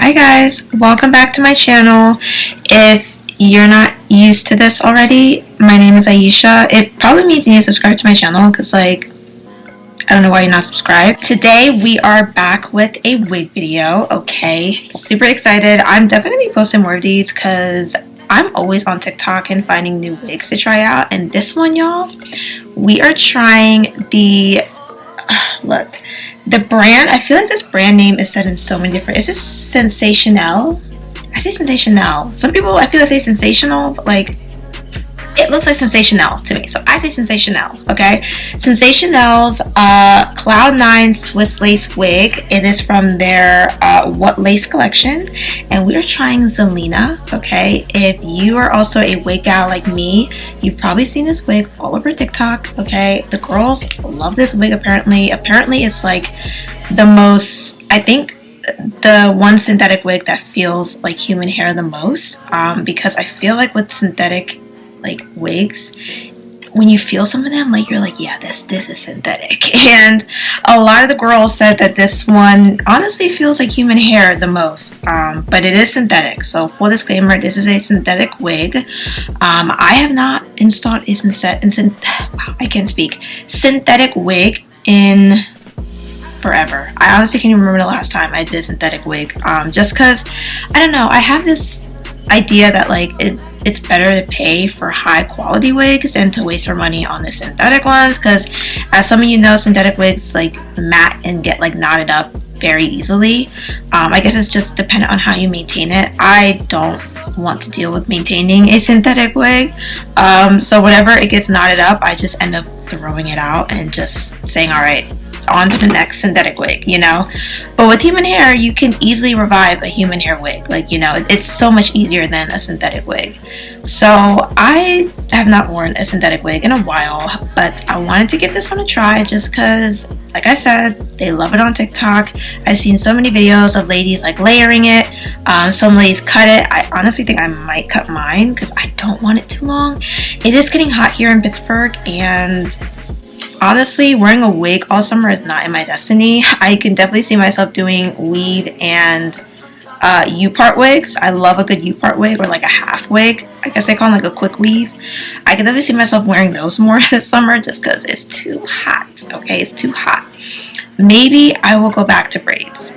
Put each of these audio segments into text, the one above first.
Hi guys, welcome back to my channel. If you're not used to this already, my name is Aisha. It probably means you need to subscribe to my channel because I don't know why you're not subscribed. Today we are back with a wig video. Okay, super excited. I'm definitely going to be posting more of these because I'm always on TikTok and finding new wigs to try out. And this one, y'all, we are trying the, look, the brand. I feel like this brand name is said in so many different, is this Sensational? I say Sensational. Some people, I feel like say Sensational, but like, it looks like Sensational to me, so I say Sensational, okay? Sensational's Cloud 9 Swiss Lace Wig. It is from their What Lace collection, and we are trying Zelena, okay? If you are also a wig gal like me, you've probably seen this wig all over TikTok, okay? The girls love this wig, apparently. Apparently, it's like the most, I think, the one synthetic wig that feels like human hair the most, because I feel like with synthetic like wigs, when you feel some of them, like you're like, yeah, this is synthetic. And a lot of the girls said that this one honestly feels like human hair the most, but it is synthetic. So full disclaimer, this is a synthetic wig. I have not installed a synthetic wig in forever. I honestly can't even remember the last time I did a synthetic wig, just because I don't know, I have this idea that like it's better to pay for high quality wigs than to waste our money on the synthetic ones, because as some of you know, synthetic wigs like matte and get like knotted up very easily. I guess it's just dependent on how you maintain it. I don't want to deal with maintaining a synthetic wig, so whenever it gets knotted up, I just end up throwing it out and just saying, all right, on to the next synthetic wig, you know. But with human hair, you can easily revive a human hair wig. Like, you know, it's so much easier than a synthetic wig. So I have not worn a synthetic wig in a while, but I wanted to give this one a try just because, like I said, they love it on TikTok. I've seen so many videos of ladies like layering it. Some ladies cut it. I honestly think I might cut mine because I don't want it too long. It is getting hot here in Pittsburgh, and honestly, wearing a wig all summer is not in my destiny. I can definitely see myself doing weave and U-part wigs. I love a good U-part wig, or like a half wig. I guess they call them like a quick weave. I can definitely see myself wearing those more this summer just because it's too hot. Okay, it's too hot. Maybe I will go back to braids.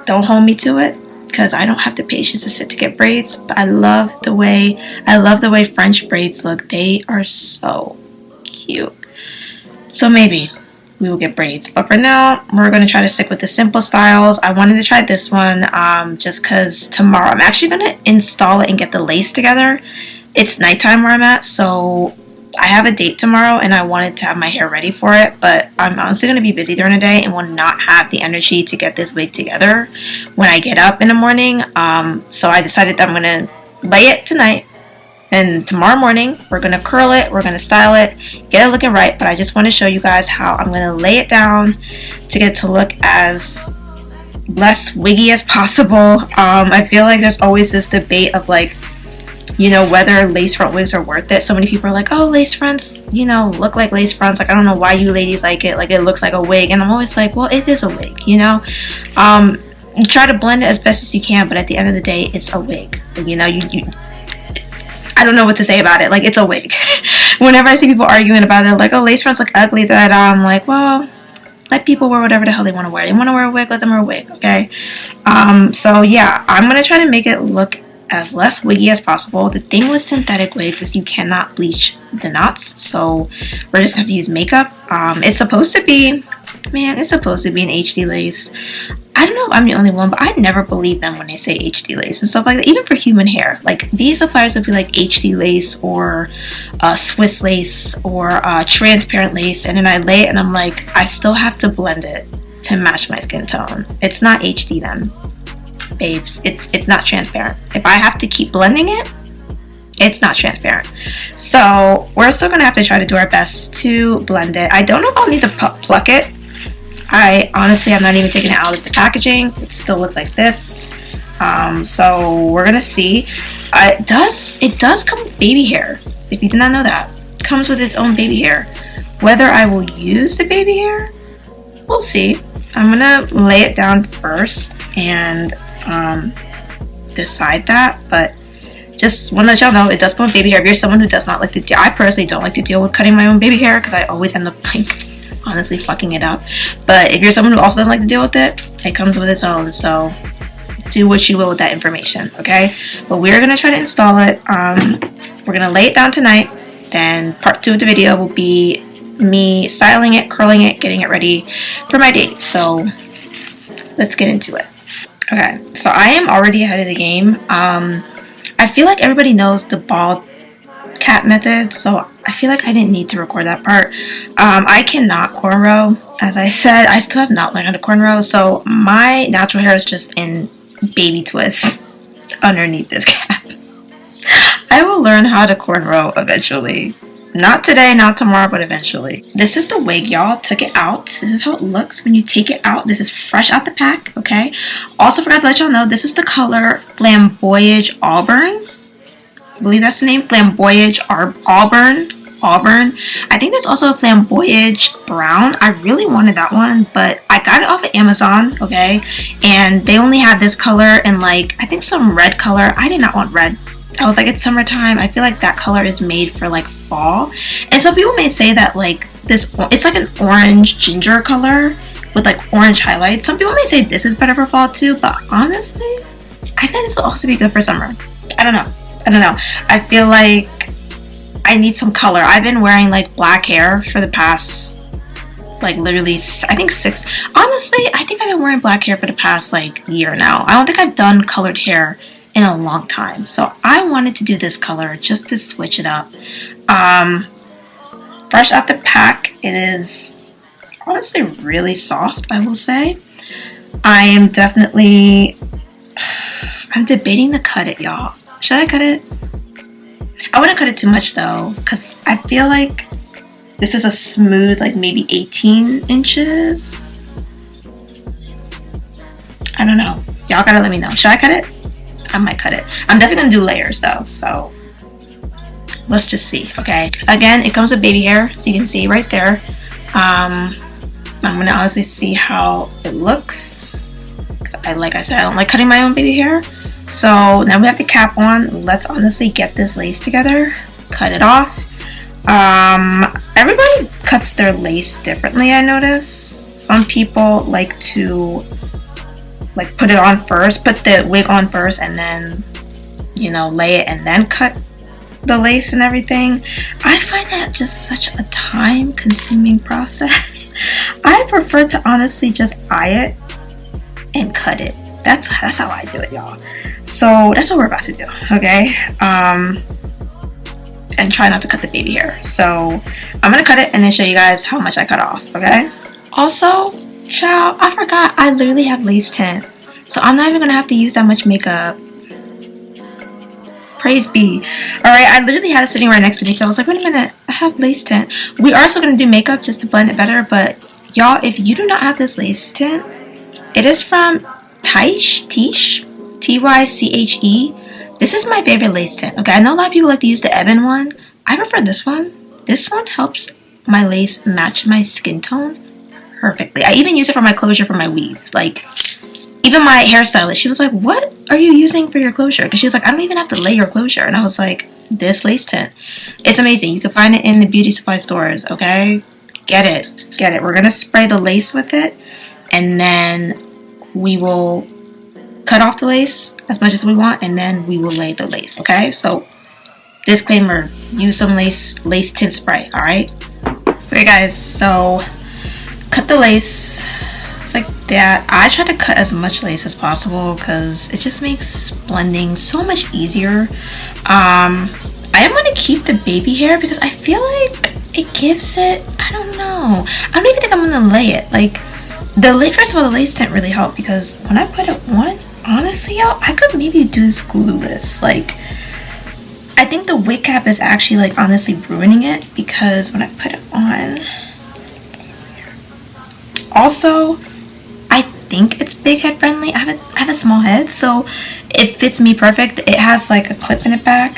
Don't hold me to it because I don't have the patience to sit to get braids. But I love the way French braids look. They are so cute. So maybe we will get braids. But for now, we're going to try to stick with the simple styles. I wanted to try this one just because tomorrow I'm actually going to install it and get the lace together. It's nighttime where I'm at, so I have a date tomorrow and I wanted to have my hair ready for it. But I'm honestly going to be busy during the day and will not have the energy to get this wig together when I get up in the morning. So I decided that I'm going to lay it tonight. And tomorrow morning, we're going to curl it, we're going to style it, get it looking right. But I just want to show you guys how I'm going to lay it down to get it to look as less wiggy as possible. I feel like there's always this debate of like, you know, whether lace front wigs are worth it. So many people are like, oh, lace fronts, you know, look like lace fronts. Like, I don't know why you ladies like it. Like, it looks like a wig. And I'm always like, well, it is a wig, you know. You try to blend it as best as you can, but at the end of the day, it's a wig. You know, I don't know what to say about it. Like, it's a wig. Whenever I see people arguing about it, like, oh, lace fronts look ugly, that I'm like, well, let people wear whatever the hell they want to wear. They want to wear a wig, let them wear a wig, okay? So yeah, I'm going to try to make it look as less wiggy as possible. The thing with synthetic wigs is you cannot bleach the knots, so we're just going to have to use makeup. It's supposed to be an HD lace. I don't know if I'm the only one, but I never believe them when they say HD lace and stuff like that. Even for human hair, like these suppliers would be like HD lace or Swiss lace or transparent lace, and then I lay it and I'm like, I still have to blend it to match my skin tone. It's not HD then, babes. It's not transparent. If I have to keep blending it, it's not transparent. So we're still gonna have to try to do our best to blend it. I don't know if I'll need to pluck it. I honestly have not even taken it out of the packaging. It still looks like this. So we're gonna see. It does come with baby hair. If you did not know that, it comes with its own baby hair. Whether I will use the baby hair, we'll see. I'm gonna lay it down first and decide that, but just want to let y'all know it does come with baby hair. If you're someone who does not like to deal, I personally don't like to deal with cutting my own baby hair because I always end up like honestly fucking it up. But if you're someone who also doesn't like to deal with it, it comes with its own, so do what you will with that information, okay? But we're gonna try to install it. We're gonna lay it down tonight, then part 2 of the video will be me styling it, curling it, getting it ready for my date. So let's get into it. Okay, so I am already ahead of the game. I feel like everybody knows the bald cap method, so I feel like I didn't need to record that part. I cannot cornrow. As I said, I still have not learned how to cornrow, so my natural hair is just in baby twists underneath this cap. I will learn how to cornrow eventually. Not today, not tomorrow, but eventually. This is the wig, y'all. Took it out. This is how it looks when you take it out. This is fresh out the pack, okay? Also forgot to let y'all know, this is the color Flamboyage Auburn. I believe that's the name. Flamboyage Auburn. I think there's also a Flamboyage Brown. I really wanted that one, but I got it off of Amazon, okay? And they only have this color and like, I think some red color. I did not want red. I was like, it's summertime. I feel like that color is made for like fall. And some people may say that like this, it's like an orange ginger color with like orange highlights. Some people may say this is better for fall too, but honestly, I think this will also be good for summer. I don't know. I feel like I need some color. I've been wearing like black hair for the past like literally I think 6. Honestly, I think I've been wearing black hair for the past like year now. I don't think I've done colored hair in a long time, so I wanted to do this color just to switch it up. Fresh out the pack, it is honestly really soft, I will say. I'm debating to cut it, y'all. Should I cut it? I wouldn't cut it too much though, because I feel like this is a smooth like maybe 18 inches. I don't know, y'all gotta let me know. Should I cut it? I might cut it. I'm definitely gonna do layers though, so let's just see. Okay, again, it comes with baby hair, so you can see right there. I'm gonna honestly see how it looks, because like I said, I don't like cutting my own baby hair. So now we have the cap on. Let's honestly get this lace together, cut it off. Everybody cuts their lace differently, I notice. Some people like to like put it on first, put the wig on first, and then, you know, lay it and then cut the lace and everything. I find that just such a time consuming process. I prefer to honestly just eye it and cut it. That's how I do it, y'all. So that's what we're about to do, okay? And try not to cut the baby hair. So I'm gonna cut it and then show you guys how much I cut off, okay? Also, child, I forgot I literally have lace tint, so I'm not even gonna have to use that much makeup. Praise be. Alright, I literally had it sitting right next to me, so I was like, wait a minute, I have lace tint. We are still gonna do makeup just to blend it better, but y'all, if you do not have this lace tint, it is from Tyche, Tyche. This is my favorite lace tint. Okay, I know a lot of people like to use the Ebon one. I prefer this one. This one helps my lace match my skin tone perfectly. I even use it for my closure for my weaves. Like, even my hairstylist, she was like, what are you using for your closure? Because she was like, I don't even have to lay your closure. And I was like, this lace tint. It's amazing. You can find it in the beauty supply stores, okay? Get it. We're going to spray the lace with it, and then we will cut off the lace as much as we want, and then we will lay the lace, okay? So, disclaimer, use some lace tint spray, alright? Okay guys, so cut the lace. It's like that. I try to cut as much lace as possible because it just makes blending so much easier. I am going to keep the baby hair because I feel like it gives it, I don't know. I don't even think I'm going to lay it. Like, first of all, the lace tint really helped because when I put it on, honestly, y'all, I could maybe do this glueless. Like, I think the wig cap is actually, like, honestly ruining it because when I put it on, also, I think it's big head friendly. I have a small head, so it fits me perfect. It has, like, a clip in the back.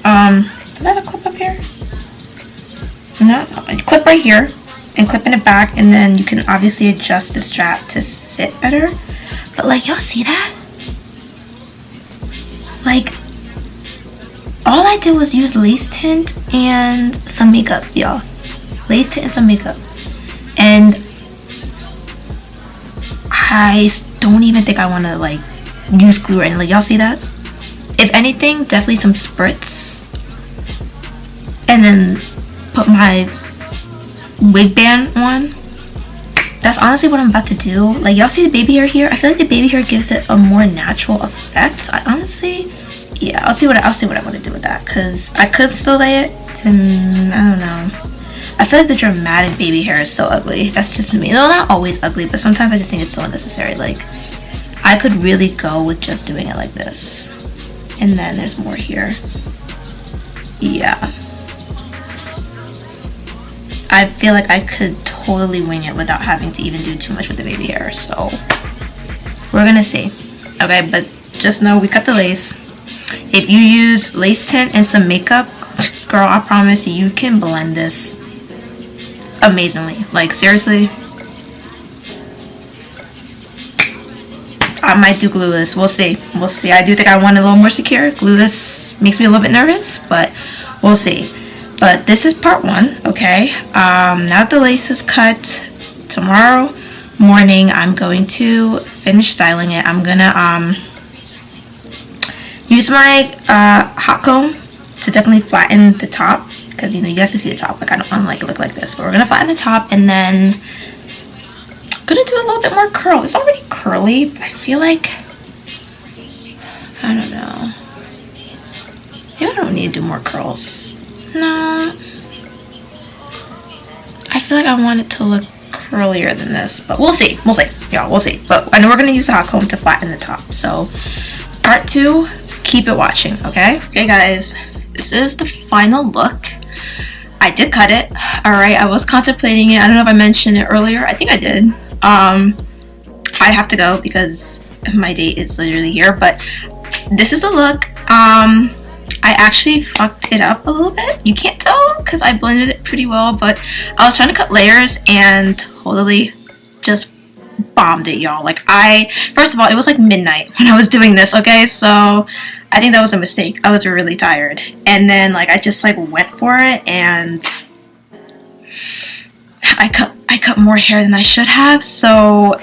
Does that have a clip up here? No, a clip right here and clip in the back, and then you can obviously adjust the strap to fit better. But like, y'all see that? Like, all I did was use lace tint and some makeup, y'all. Lace tint and some makeup. And I don't even think I want to like use glue or anything. Like, y'all see that? If anything, definitely some spritz. And then put my wig band on. That's honestly what I'm about to do. Like, y'all see the baby hair here? I feel like the baby hair gives it a more natural effect. So I honestly, yeah, I'll see what I want to do with that, because I could still lay it to, I don't know. I feel like the dramatic baby hair is so ugly. That's just me. No, not always ugly, but sometimes I just think it's so unnecessary. Like, I could really go with just doing it like this. And then there's more here. Yeah. I feel like I could totally wing it without having to even do too much with the baby hair. So we're gonna see. Okay, but just know we cut the lace. If you use lace tint and some makeup, girl, I promise you can blend this amazingly. Like, seriously. I might do glueless. We'll see. We'll see. I do think I want a little more secure. Glueless makes me a little bit nervous, but we'll see. But this is part one, okay? Now that the lace is cut, tomorrow morning I'm going to finish styling it. I'm gonna use my hot comb to definitely flatten the top, because you know you guys can see the top. Like, I don't want to like look like this, but we're gonna flatten the top, and then I'm gonna do a little bit more curl. It's already curly, but I feel like, I don't know. Maybe I don't need to do more curls. No, I feel like I want it to look curlier than this, but we'll see. We'll see. Yeah, we'll see. But I know we're gonna use the hot comb to flatten the top. So part two, keep it watching, okay? Okay, guys, this is the final look. I did cut it. All right, I was contemplating it. I don't know if I mentioned it earlier. I think I did. I have to go because my date is literally here. But this is the look. I actually fucked it up a little bit. You can't tell because I blended it pretty well, but I was trying to cut layers and totally just bombed it, y'all. Like, first of all, it was like midnight when I was doing this, okay? So I think that was a mistake. I was really tired. And then like I just like went for it, and I cut more hair than I should have, so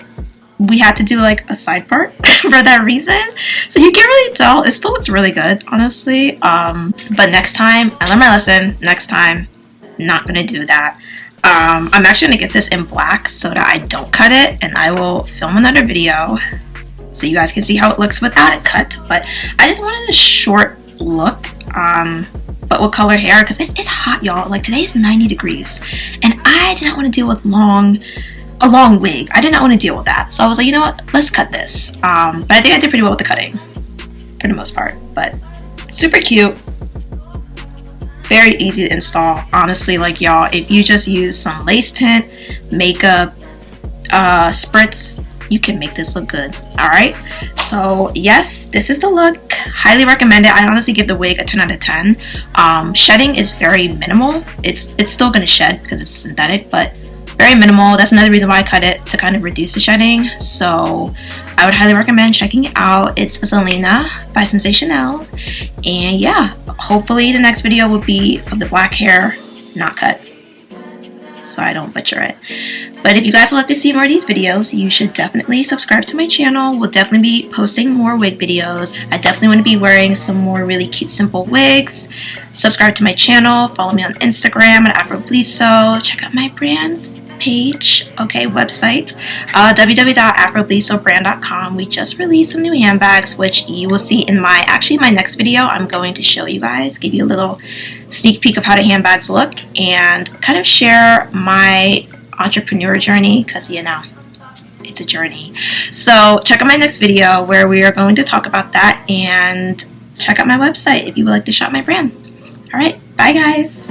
we had to do like a side part for that reason. So you can't really tell. It still looks really good, honestly. But next time, I learned my lesson. Next time, not gonna do that. I'm actually gonna get this in black so that I don't cut it, and I will film another video so you guys can see how it looks without it cut. But I just wanted a short look, but with color hair, because it's hot, y'all. Like, today is 90 degrees, and I did not want to deal with a long wig. I did not want to deal with that. So I was like, you know what? Let's cut this. But I think I did pretty well with the cutting for the most part. But super cute. Very easy to install. Honestly, like, y'all, if you just use some lace tint, makeup, spritz, you can make this look good. Alright? So yes, this is the look. Highly recommend it. I honestly give the wig a 10 out of 10. Shedding is very minimal. It's still gonna shed because it's synthetic, but very minimal. That's another reason why I cut it, to kind of reduce the shedding. So I would highly recommend checking it out. It's Zelena by Sensational. And yeah, hopefully the next video will be of the black hair not cut, so I don't butcher it. But if you guys would like to see more of these videos, you should definitely subscribe to my channel. We'll definitely be posting more wig videos. I definitely want to be wearing some more really cute, simple wigs. Subscribe to my channel. Follow me on Instagram at AfroBliso. Check out my brand's page, okay, website, www.afroblisobrand.com. We just released some new handbags, which you will see in my next video. I'm going to show you guys, give you a little sneak peek of how the handbags look, and kind of share my entrepreneur journey, because you know, it's a journey. So check out my next video where we are going to talk about that, and check out my website if you would like to shop my brand. All right, bye guys.